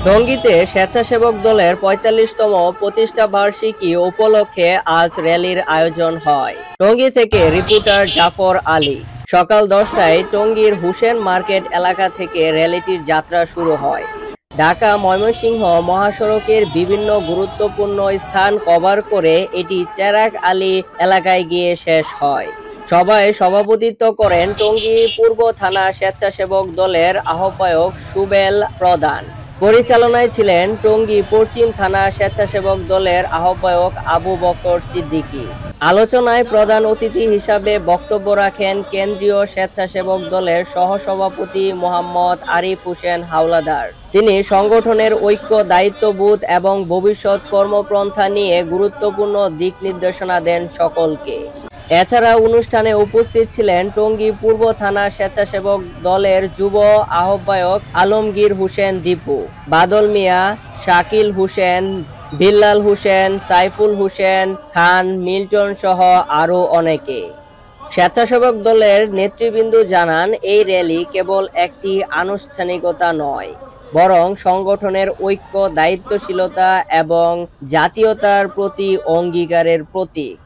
টঙ্গীতে স্বেচ্ছাসেবক দলের ৪৫তম প্রতিষ্ঠা বার্ষিকী উপলক্ষে আজ র্যালির আয়োজন হয়। টঙ্গী থেকে রিপোর্টার জাফর আলী। সকাল ১০টায় টঙ্গীর হুসেন মার্কেট এলাকা থেকে র্যালিটির যাত্রা শুরু হয়। ঢাকা ময়মনসিংহ মহাসড়কের বিভিন্ন গুরুত্বপূর্ণ স্থান কভার করে এটি চেরাগ আলী এলাকায় গিয়ে শেষ হয়। সভায় সভাপতিত্ব করেন টঙ্গী পূর্ব থানা স্বেচ্ছাসেবক দলের আহ্বায়ক সুবেল প্রধান। পরিচালনায় ছিলেন টঙ্গী পশ্চিম থানা স্বেচ্ছাসেবক দলের আহ্বায়ক আবু বকর সিদ্দিকী। আলোচনায় প্রধান অতিথি হিসাবে বক্তব্য রাখেন কেন্দ্রীয় স্বেচ্ছাসেবক দলের সহসভাপতি মোহাম্মদ আরিফ হোসেন হাওলাদার। তিনি সংগঠনের ঐক্য, দায়িত্ববোধ এবং ভবিষ্যৎ কর্মপন্থা নিয়ে গুরুত্বপূর্ণ দিক নির্দেশনা দেন সকলকে। এছাড়া অনুষ্ঠানে উপস্থিত ছিলেন টঙ্গী পূর্ব থানা স্বেচ্ছাসেবক দলের যুব আহ্বায়ক আলমগীর হোসেন দীপু, বাদল মিয়া, শাকিল হোসেন, বিল্লাল হোসেন, সাইফুল হোসেন খান, মিল্টন সহ আরও অনেকে। স্বেচ্ছাসেবক দলের নেতৃবৃন্দ জানান, এই র্যালি কেবল একটি আনুষ্ঠানিকতা নয়, বরং সংগঠনের ঐক্য, দায়িত্বশীলতা এবং জাতীয়তার প্রতি অঙ্গীকারের প্রতীক।